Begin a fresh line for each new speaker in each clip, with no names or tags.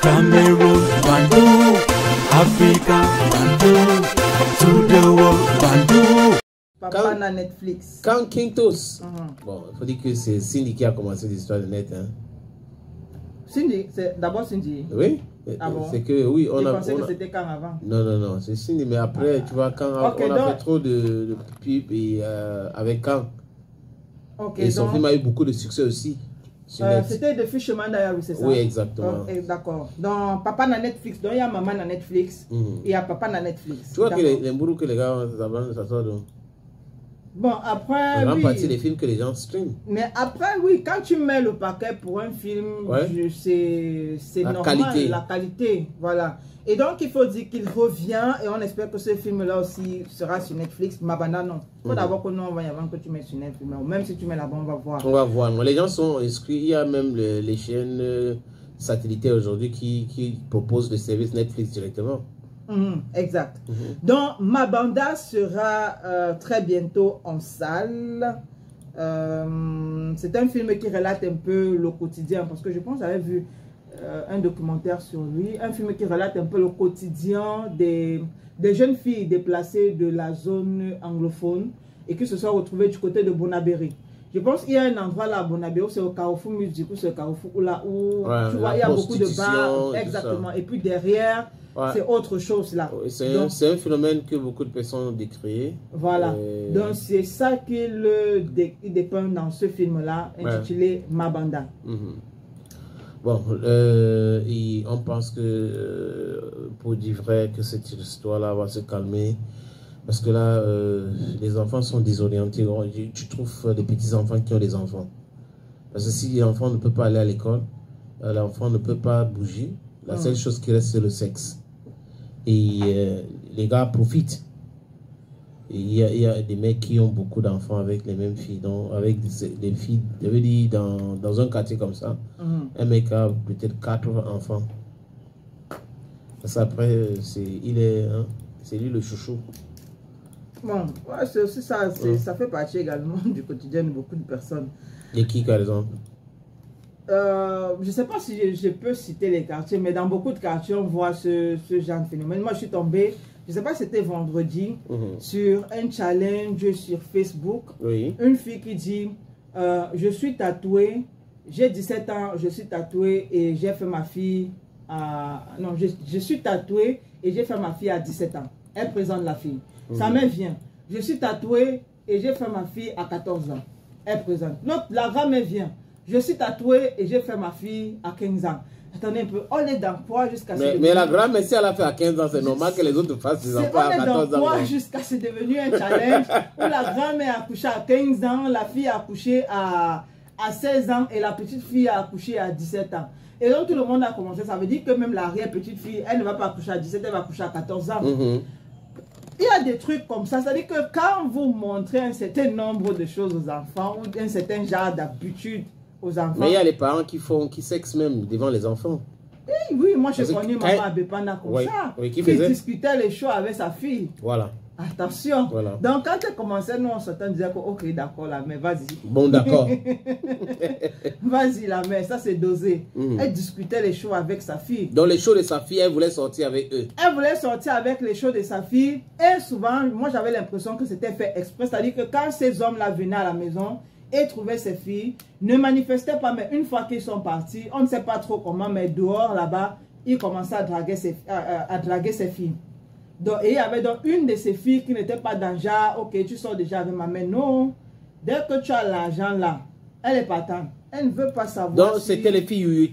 Cameroon, Bandung, Africa, Bandung, to the world, Bandung.
Papa na Netflix.
Quand Quintos. Bon, il faut dire que c'est Cindy qui a commencé l'histoire de net. Hein.
Cindy, c'est d'abord Cindy.
Oui.
Ah bon?
C'est que oui,
Je pensais que c'était quand avant.
Non, c'est Cindy, mais après, tu vois, quand
okay,
on a fait trop de pub et avec Kang.
Okay,
et son film a eu beaucoup de succès aussi.
C'était The Fisherman Diary, c'est ça?
Oui, exactement.
D'accord. Donc, papa na Netflix, donc il y a maman na Netflix, et il y a papa na Netflix.
Tu vois que les bourreaux que les gars, ça sort donc.
Bon, après,
oui. Partie des films que les gens streament.
Mais après, oui, quand tu mets le paquet pour un film, c'est normal, la qualité, voilà. Et donc, il faut dire qu'il revient, et on espère que ce film-là aussi sera sur Netflix. Mabanda, non. Il faut d'abord que nous, on va y avoir que tu mets sur Netflix. Même si tu mets là-bas, on va voir.
On va voir. Les gens sont inscrits. Il y a même les chaînes satellitaires aujourd'hui qui proposent le service Netflix directement.
Exact. Donc, Mabanda sera très bientôt en salle. C'est un film qui relate un peu le quotidien, parce que je pense que j'avais vu un documentaire sur lui, un film qui relate un peu le quotidien des jeunes filles déplacées de la zone anglophone et qui se sont retrouvées du côté de Bonabéry. Je pense qu'il y a un endroit là à Bonabéry, c'est au Carrefour Musique, c'est au Carrefour là où tu vois, il y a beaucoup de bars. Exactement. Et puis derrière, c'est autre chose là.
C'est un phénomène que beaucoup de personnes ont décrié.
Voilà. Donc c'est ça qu'il dépeint dans ce film là, intitulé Mabanda.
Bon, on pense que pour dire vrai que cette histoire-là va se calmer. Parce que là, les enfants sont désorientés. Tu trouves des petits-enfants qui ont des enfants. Parce que si l'enfant ne peut pas aller à l'école, l'enfant ne peut pas bouger. La seule chose qui reste, c'est le sexe. Et les gars profitent. Il y a des mecs qui ont beaucoup d'enfants avec les mêmes filles. Donc, avec des filles, je veux dire, dans un quartier comme ça, un mec a peut-être 4 enfants. Parce qu'après, c'est lui le chouchou.
Bon, c'est aussi ça, ça fait partie également du quotidien de beaucoup de personnes.
Et qui, par exemple?
Je ne sais pas si je peux citer les quartiers, mais dans beaucoup de quartiers, on voit ce genre de phénomène. Moi, je suis tombée, je ne sais pas si c'était vendredi, sur un challenge sur Facebook. Une fille qui dit, je suis tatouée, j'ai 17 ans, je suis tatouée et j'ai fait ma fille à... Non, je suis tatouée et j'ai fait ma fille à 17 ans. Elle présente la fille. Sa mère vient. Je suis tatouée et j'ai fait ma fille à 14 ans. Elle présente. L'autre, la grand-mère vient. Je suis tatouée et j'ai fait ma fille à 15 ans. Attendez un peu, on est dans quoi jusqu'à...
Mais la grand-mère, si elle a fait à 15 ans, c'est normal que les autres fassent des enfants à 14 ans.
On est dans quoi jusqu'à c'est devenu un challenge où la grand-mère a accouché à 15 ans, la fille a accouché à 16 ans et la petite fille a accouché à 17 ans. Et donc tout le monde a commencé. Ça veut dire que même l'arrière-petite fille, elle ne va pas accoucher à 17, elle va accoucher à 14 ans. Il y a des trucs comme ça, c'est-à-dire que quand vous montrez un certain nombre de choses aux enfants ou un certain genre d'habitude aux enfants...
Mais il y a les parents qui sexent même devant les enfants.
Oui, moi je connais maman Abepana comme ça, qui discutait les choses avec sa fille.
Voilà.
Attention. Voilà. Donc quand elle commençait, nous on s'entend dire que ok d'accord la mère, vas-y.
Bon d'accord.
Vas-y la mère, ça c'est dosé. Elle discutait les choses avec sa fille.
Donc les choses de sa fille, elle voulait sortir avec eux.
Elle voulait sortir avec les choses de sa fille. Et souvent, moi j'avais l'impression que c'était fait exprès. C'est-à-dire que quand ces hommes-là venaient à la maison et trouvaient ces filles, ne manifestaient pas, mais une fois qu'ils sont partis, on ne sait pas trop comment, mais dehors là-bas, ils commençaient à draguer ces filles. Donc, et il y avait donc une de ces filles qui n'était pas dans le genre, ok, tu sors déjà avec ma mère. Non, dès que tu as l'argent là, elle est partante. Elle ne veut pas savoir.
Donc, c'était les filles UUT.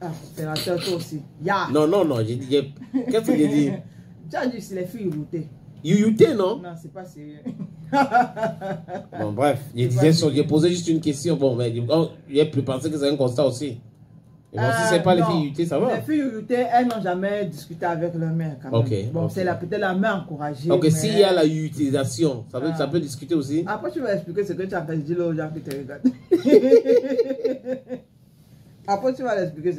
Ah, c'est la tête aussi. Yeah.
Non, j'ai dit, qu'est-ce que j'ai dit?
Tu as dit c'est les filles UUT.
UUT, non?
Non, c'est pas sérieux.
Bon, bref, j'ai posé juste une question. Bon, mais j'ai pu penser que c'est un constat aussi. Et bon, si c'est pas les filles UT, ça va.
Les filles UT, elles n'ont jamais discuté avec leur mère quand même. Bon, c'est peut-être la mère encouragée.
Ok, s'il y a la utilisation, ça peut discuter aussi.
Après, tu vas expliquer ce que tu as fait. Dis-le aux gens qui te regardent. Après, tu vas l'expliquer.